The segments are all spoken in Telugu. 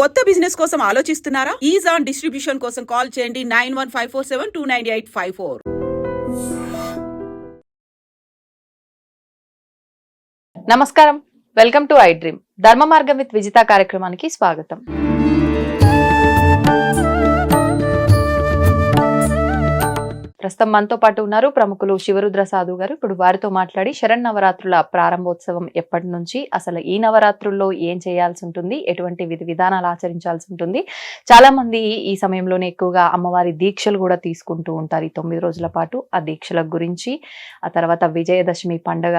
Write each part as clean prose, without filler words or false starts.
కొత్త బిజినెస్ కోసం ఆలోచిస్తున్నారా? ఈజ్ ఆన్ డిస్ట్రిబ్యూషన్ కోసం కాల్ చేయండి 9154729854. నమస్కారం, వెల్కమ్ టు ఐ డ్రీమ్. ధర్మ మార్గం విత్ విజిత కార్యక్రమానికి స్వాగతం. ప్రస్తుతం మనతో పాటు ఉన్నారు ప్రముఖులు శివరుద్ర సాధు గారు. ఇప్పుడు వారితో మాట్లాడి శరన్నవరాత్రుల ప్రారంభోత్సవం ఎప్పటి నుంచి, అసలు ఈ నవరాత్రుల్లో ఏం చేయాల్సి ఉంటుంది, ఎటువంటి విధి విధానాలు ఆచరించాల్సి ఉంటుంది, చాలా మంది ఈ సమయంలోనే ఎక్కువగా అమ్మవారి దీక్షలు కూడా తీసుకుంటూ ఉంటారు ఈ 9 రోజుల పాటు. ఆ దీక్షల గురించి, ఆ తర్వాత విజయదశమి పండుగ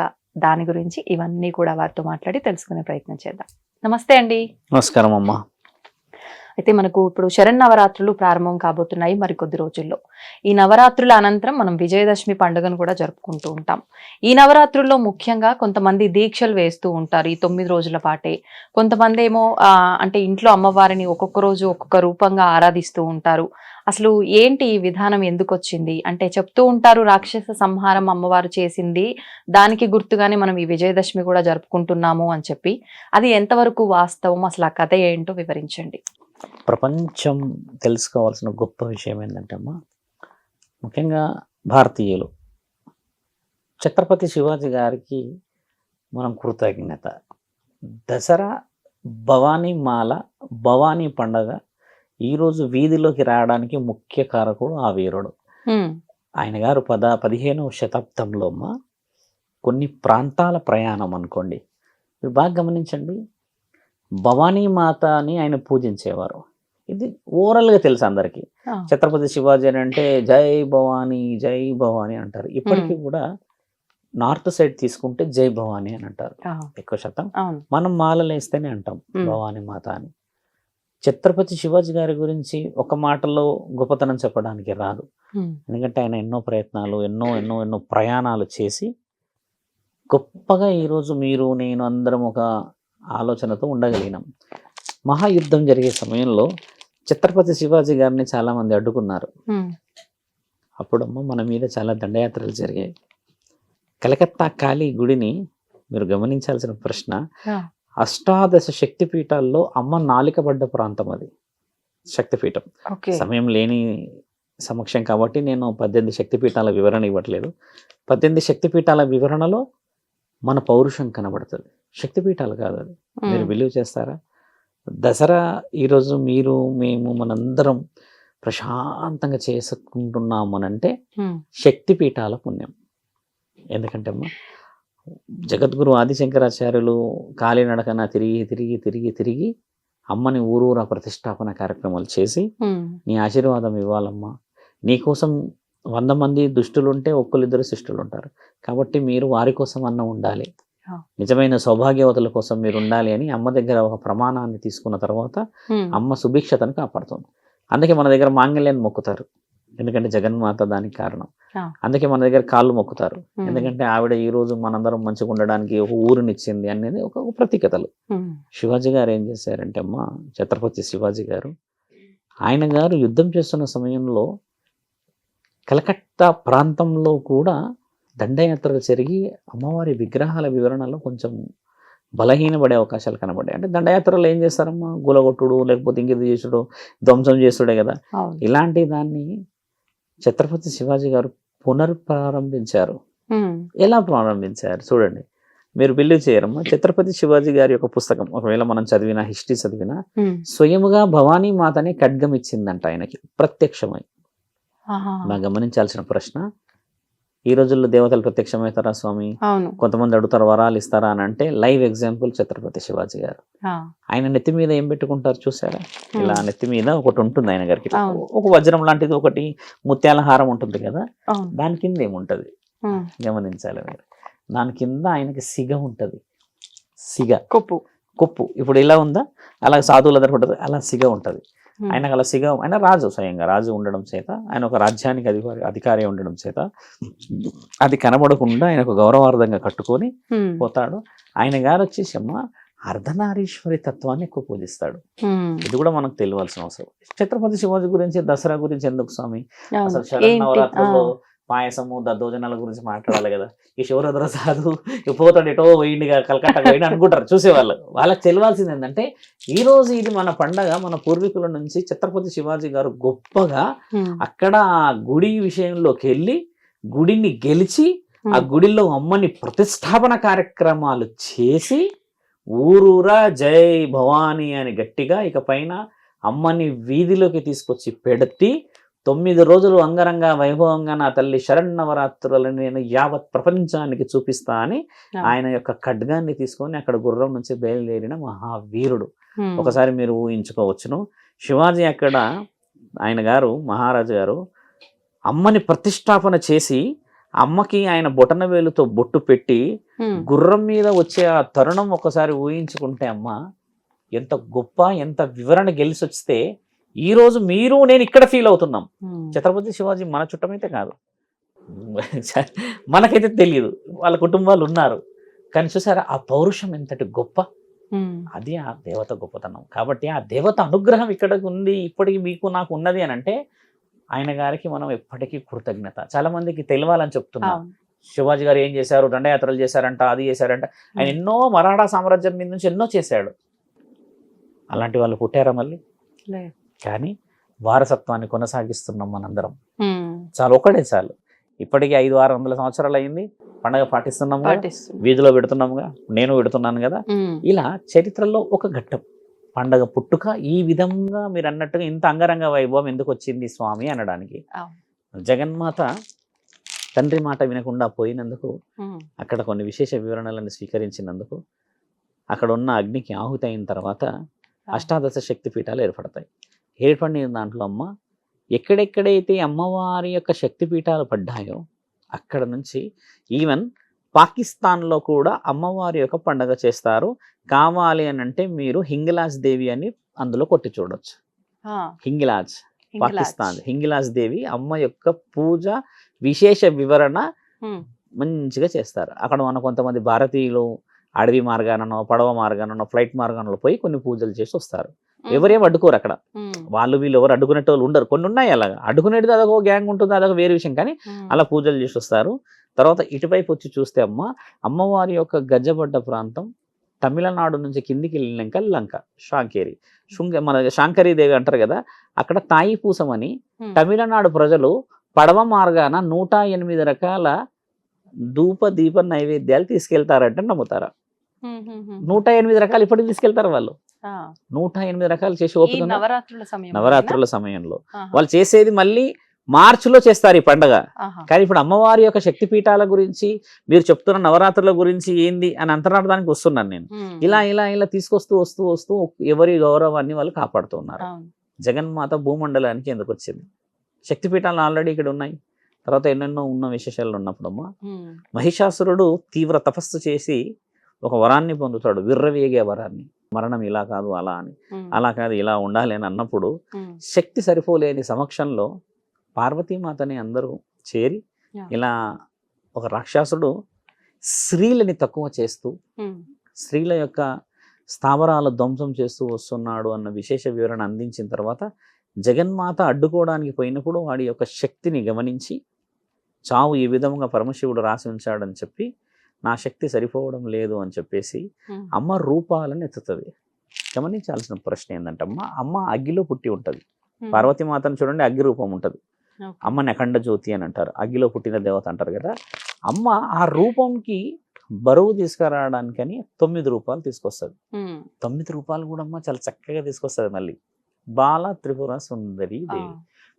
దాని గురించి, ఇవన్నీ కూడా వారితో మాట్లాడి తెలుసుకునే ప్రయత్నం చేద్దాం. నమస్తే అండి. నమస్కారం అమ్మా. అయితే మనకు ఇప్పుడు శరన్నవరాత్రులు ప్రారంభం కాబోతున్నాయి మరికొద్ది రోజుల్లో. ఈ నవరాత్రుల అనంతరం మనం విజయదశమి పండుగను కూడా జరుపుకుంటూ ఉంటాం. ఈ నవరాత్రుల్లో ముఖ్యంగా కొంతమంది దీక్షలు వేస్తూ ఉంటారు ఈ 9 రోజుల పాటే. కొంతమంది ఏమో అంటే ఇంట్లో అమ్మవారిని ఒక్కొక్క రోజు ఒక్కొక్క రూపంగా ఆరాధిస్తూ ఉంటారు. అసలు ఏంటి ఈ విధానం, ఎందుకు వచ్చింది అంటే చెప్తూ ఉంటారు రాక్షస సంహారం అమ్మవారు చేసింది, దానికి గుర్తుగానే మనం ఈ విజయదశమి కూడా జరుపుకుంటున్నాము అని చెప్పి. అది ఎంతవరకు వాస్తవం, అసలు ఆ కథ ఏంటో వివరించండి. ప్రపంచం తెలుసుకోవాల్సిన గొప్ప విషయం ఏంటంటే అమ్మా, ముఖ్యంగా భారతీయులు ఛత్రపతి శివాజీ గారికి మనం కృతజ్ఞత. దసరా భవానీ మాల, భవానీ పండగ ఈరోజు వీధిలోకి రావడానికి ముఖ్య కారకుడు ఆ వీరుడు. ఆయన గారు 15వ శతాబ్దంలో అమ్మా కొన్ని ప్రాంతాల ప్రయాణం అనుకోండి, మీరు బాగా గమనించండి, భవానీ మాత అని ఆయన పూజించేవారు. ఇది ఓవరాల్గా తెలుసు అందరికీ. ఛత్రపతి శివాజీ అని అంటే జై భవానీ జై భవానీ అంటారు. ఇప్పటికీ కూడా నార్త్ సైడ్ తీసుకుంటే జై భవానీ అని అంటారు ఎక్కువ శాతం. మనం మాలలు వేస్తేనే అంటాం భవానీ మాత అని. ఛత్రపతి శివాజీ గారి గురించి ఒక మాటలో గొప్పతనం చెప్పడానికి రాదు. ఎందుకంటే ఆయన ఎన్నో ప్రయత్నాలు, ఎన్నో ఎన్నో ఎన్నో ప్రయాణాలు చేసి గొప్పగా ఈరోజు మీరు నేను అందరం ఒక ఆలోచనతో ఉండగలిగినాం. మహాయుద్ధం జరిగే సమయంలో ఛత్రపతి శివాజీ గారిని చాలా మంది అడ్డుకున్నారు. అప్పుడమ్మ మన మీద చాలా దండయాత్రలు జరిగాయి. కలకత్తా కాళీ గుడిని మీరు గమనించాల్సిన ప్రశ్న, అష్టాదశ శక్తిపీఠాల్లో అమ్మ నాలికబడ్డ ప్రాంతం అది శక్తిపీఠం. సమయం లేని సమక్షం కాబట్టి నేను 18 శక్తిపీఠాల వివరణ ఇవ్వట్లేదు. 18 శక్తిపీఠాల వివరణలో మన పౌరుషం కనబడుతుంది, శక్తిపీఠాలు కాదు అది. మీరు బిలీవ్ చేస్తారా? దసరా ఈరోజు మీరు మేము మనందరం ప్రశాంతంగా చేసుకుంటున్నాము అనంటే శక్తిపీఠాల పుణ్యం. ఎందుకంటే అమ్మా జగద్గురు ఆదిశంకరాచార్యులు కాలినడకన తిరిగి తిరిగి తిరిగి తిరిగి అమ్మని ఊరూరా ప్రతిష్టాపన కార్యక్రమాలు చేసి నీ ఆశీర్వాదం ఇవ్వాలమ్మా, నీకోసం 100 మంది దుష్టులుంటే ఒక్కరిద్దరు శిష్టులు ఉంటారు, కాబట్టి మీరు వారి కోసం అన్న ఉండాలి, నిజమైన సౌభాగ్యవతుల కోసం మీరు ఉండాలి అని అమ్మ దగ్గర ఒక ప్రమాణాన్ని తీసుకున్న తర్వాత అమ్మ సుభిక్షతను కాపాడుతుంది. అందుకే మన దగ్గర మాంగళ్యాన్ని మొక్కుతారు, ఎందుకంటే జగన్మాత దానికి కారణం. అందుకే మన దగ్గర కాళ్ళు మొక్కుతారు, ఎందుకంటే ఆవిడ ఈ రోజు మనందరం మంచిగా ఉండడానికి ఒక ఊరినిచ్చింది అనేది ఒక ప్రత్యేకతలు. శివాజీ గారు ఏం చేశారంటే అమ్మ, ఛత్రపతి శివాజీ గారు ఆయన గారు యుద్ధం చేస్తున్న సమయంలో కలకత్తా ప్రాంతంలో కూడా దండయాత్రలు జరిగి అమ్మవారి విగ్రహాల వివరణలో కొంచెం బలహీనపడే అవకాశాలు కనబడ్డాయి. అంటే దండయాత్రలు ఏం చేస్తారమ్మా, గులగొట్టుడు లేకపోతే ఇంకేది చేసుడు, ధ్వంసం చేసుడే కదా. ఇలాంటి దాన్ని ఛత్రపతి శివాజీ గారు పునర్ప్రారంభించారు. ఎలా ప్రారంభించారు చూడండి, మీరు బిలీవ్ చేయరమ్మా. ఛత్రపతి శివాజీ గారి యొక్క పుస్తకం ఒకవేళ మనం చదివినా, హిస్టరీ చదివినా, స్వయముగా భవానీ మాతనే ఖడ్గం ఇచ్చిందంట ఆయనకి ప్రత్యక్షమై. మనం గమనించాల్సిన ప్రశ్న, ఈ రోజుల్లో దేవతలు ప్రత్యక్షమవుతారా స్వామి? కొంతమంది అడుగుతారు వరాలు ఇస్తారా అని అంటే, లైవ్ ఎగ్జాంపుల్ ఛత్రపతి శివాజీ గారు. ఆయన నెత్తి మీద ఏం పెట్టుకుంటారు చూసారా? ఇలా నెత్తి మీద ఒకటి ఉంటుంది ఆయన గారికి, ఒక వజ్రం లాంటిది, ఒకటి ముత్యాల హారం ఉంటుంది కదా, దాని కింద ఏముంటది గమనించాలి మీరు. దాని కింద ఆయనకి సిగ ఉంటది, సిగ కొప్పు. ఇప్పుడు ఇలా ఉందా, అలా సాధువుల దగ్గర ఉంటుంది, అలా సిగ ఉంటది. ఆయనకు అలా సిగ, ఆయన రాజు, స్వయంగా రాజు ఉండడం చేత, ఆయన ఒక రాజ్యానికి అధికారి ఉండడం చేత అది కనబడకుండా ఆయనకు గౌరవార్థంగా కట్టుకొని పోతాడు. ఆయన గారు వచ్చేసి అమ్మ అర్ధనారీశ్వరి తత్వాన్ని ఎక్కువ పూజిస్తాడు. ఇది కూడా మనకు తెలియాల్సిన అవసరం. ఛత్రపతి శివాజీ గురించి, దసరా గురించి ఎందుకు స్వామి? అసలు శరన్నవరాత్రుల్లో పాయసము దద్దోజనాల గురించి మాట్లాడాలి కదా. ఈ శివరుద్ర సాధు పోతాడు ఎటో పోయిండిగా కలకత్తా పోయిండి అనుకుంటారు చూసేవాళ్ళు. వాళ్ళకి తెలియాల్సింది ఏంటంటే ఈ రోజు ఇది మన పండగ, మన పూర్వీకుల నుంచి ఛత్రపతి శివాజీ గారు గొప్పగా అక్కడ ఆ గుడి విషయంలోకి వెళ్ళి గుడిని గెలిచి ఆ గుడిలో అమ్మని ప్రతిష్టాపన కార్యక్రమాలు చేసి ఊరూరా జై భవానీ అని గట్టిగా ఇక పైన అమ్మని వీధిలోకి తీసుకొచ్చి పెట్టి 9 రోజులు అంగరంగ వైభవంగా నా తల్లి శరన్నవరాత్రులను నేను యావత్ ప్రపంచానికి చూపిస్తా అని ఆయన యొక్క ఖడ్గాన్ని తీసుకొని అక్కడ గుర్రం నుంచి బయలుదేరిన మహావీరుడు. ఒకసారి మీరు ఊహించుకోవచ్చును, శివాజీ అక్కడ ఆయన గారు మహారాజు గారు అమ్మని ప్రతిష్టాపన చేసి అమ్మకి ఆయన బొటన వేలుతో బొట్టు పెట్టి గుర్రం మీద వచ్చే ఆ తరుణం ఒకసారి ఊహించుకుంటే అమ్మ ఎంత గొప్ప, ఎంత వివరణ గెలిచి వస్తే ఈ రోజు మీరు నేను ఇక్కడ ఫీల్ అవుతున్నాం. ఛత్రపతి శివాజీ మన చుట్టమైతే కాదు, మనకైతే తెలియదు, వాళ్ళ కుటుంబాలు ఉన్నారు, కానీ చూసారా ఆ పౌరుషం ఎంతటి గొప్ప, అది ఆ దేవత గొప్పతనం. కాబట్టి ఆ దేవత అనుగ్రహం ఇక్కడ ఉంది, ఇప్పటికి మీకు నాకు ఉన్నది అని అంటే ఆయన గారికి మనం ఎప్పటికీ కృతజ్ఞత. చాలా మందికి తెలియాలని చెప్తున్నాం, శివాజీ గారు ఏం చేశారు, దండయాత్రలు చేశారంట, అది చేశారంట. ఆయన ఎన్నో మరాఠా సామ్రాజ్యం మీద నుంచి ఎన్నో చేశాడు. అలాంటి వాళ్ళు పుట్టారా మళ్ళీ? కానీ వారసత్వాన్ని కొనసాగిస్తున్నాం మనందరం. చాలు, ఒకటే చాలు. ఇప్పటికీ 500-600 సంవత్సరాలు అయింది, పండగ పాటిస్తున్నాము, వీధిలో పెడుతున్నాముగా, నేను పెడుతున్నాను కదా. ఇలా చరిత్రలో ఒక ఘట్టం పండగ పుట్టుక. ఈ విధంగా మీరు అన్నట్టుగా ఇంత అంగరంగ వైభవం ఎందుకు వచ్చింది స్వామి అనడానికి, జగన్మాత తండ్రి మాట వినకుండా పోయినందుకు, అక్కడ కొన్ని విశేష వివరణలను స్వీకరించినందుకు, అక్కడ ఉన్న అగ్నికి ఆహుతి అయిన తర్వాత అష్టాదశ శక్తి పీఠాలు ఏర్పడతాయి. ఏర్పడిన దాంట్లో అమ్మ ఎక్కడెక్కడైతే అమ్మవారి యొక్క శక్తి పీఠాలు పడ్డాయో అక్కడ నుంచి ఈవెన్ పాకిస్తాన్లో కూడా అమ్మవారి యొక్క పండగ చేస్తారు. కావాలి అని అంటే మీరు హింగిలాజ్ దేవి అని అందులో కొట్టి చూడొచ్చు. హింగిలాజ్, పాకిస్తాన్ హింగిలాజ్ దేవి అమ్మ యొక్క పూజ విశేష వివరణ మంచిగా చేస్తారు. అక్కడ మన కొంతమంది భారతీయులు అడవి మార్గానో పడవ మార్గానో ఫ్లైట్ మార్గానో పోయి కొన్ని పూజలు చేసి వస్తారు. ఎవరేం అడ్డుకోరు అక్కడ, వాళ్ళు వీళ్ళు ఎవరు అడ్డుకునే వాళ్ళు ఉండరు. కొన్ని ఉన్నాయి అలాగా, అడ్డుకునేది అదొక గ్యాంగ్ ఉంటుంది, అదొక వేరే విషయం, కానీ అలా పూజలు చేసి వస్తారు. తర్వాత ఇటువైపు వచ్చి చూస్తే అమ్మవారి యొక్క గజ్జబడ్డ ప్రాంతం తమిళనాడు నుంచి కిందికి వెళ్ళినాక లంక, శాంకేరి, మన శాంకరీదేవి అంటారు కదా, అక్కడ తాయి పూసమని తమిళనాడు ప్రజలు పడవ మార్గాన 108 రకాల ధూప దీప నైవేద్యాలు తీసుకెళ్తారంటే నమ్ముతారా? 108 రకాలు ఇప్పటికి తీసుకెళ్తారు వాళ్ళు. 108 రకాలు చేసి ఓపిక నవరాత్రుల సమయంలో వాళ్ళు చేసేది మళ్ళీ మార్చిలో చేస్తారు ఈ పండగ. కానీ ఇప్పుడు అమ్మవారి యొక్క శక్తి పీఠాల గురించి మీరు చెప్తున్న నవరాత్రుల గురించి ఏంది అని అంతరార్థానికి వస్తున్నాను నేను. ఇలా ఇలా ఇలా తీసుకొస్తూ వస్తూ వస్తూ ఎవరి గౌరవాన్ని వాళ్ళు కాపాడుతున్నారు. జగన్మాత భూమండలానికి ఎందుకు వచ్చింది? శక్తి పీఠాలు ఆల్రెడీ ఇక్కడ ఉన్నాయి. తర్వాత ఎన్నెన్నో ఉన్న విశేషాలు ఉన్నప్పుడమ్మా మహిషాసురుడు తీవ్ర తపస్సు చేసి ఒక వరాన్ని పొందుతాడు, విర్రవేగే వరాన్ని. మరణం ఇలా కాదు అలా అని, అలా కాదు ఇలా ఉండాలి అని అన్నప్పుడు శక్తి సరిపోలేని సమక్షంలో పార్వతీమాతని అందరూ చేరి ఇలా ఒక రాక్షసుడు స్త్రీలని తక్కువ చేస్తూ స్త్రీల యొక్క స్థావరాల ధ్వంసం చేస్తూ వస్తున్నాడు అన్న విశేష వివరణ అందించిన తర్వాత జగన్మాత అడ్డుకోవడానికి పోయినప్పుడు వాడి యొక్క శక్తిని గమనించి చావు ఈ విధంగా పరమశివుడు రాసి ఉంచాడని చెప్పి నా శక్తి సరిపోవడం లేదు అని చెప్పేసి అమ్మ రూపాలను ఎత్తుతుంది. గమనించాల్సిన ప్రశ్న ఏంటంటే అమ్మ అగ్గిలో పుట్టి ఉంటుంది. పార్వతీమాతను చూడండి, అగ్గి రూపం ఉంటుంది. అమ్మని అఖండ జ్యోతి అని అంటారు, అగ్గిలో పుట్టిన దేవత అంటారు కదా. అమ్మ ఆ రూపంకి బరువు తీసుకురావడానికని 9 రూపాలు తీసుకొస్తుంది. 9 రూపాలు కూడా అమ్మ చాలా చక్కగా తీసుకొస్తుంది. మళ్ళీ బాల త్రిపుర సుందరి దేవి.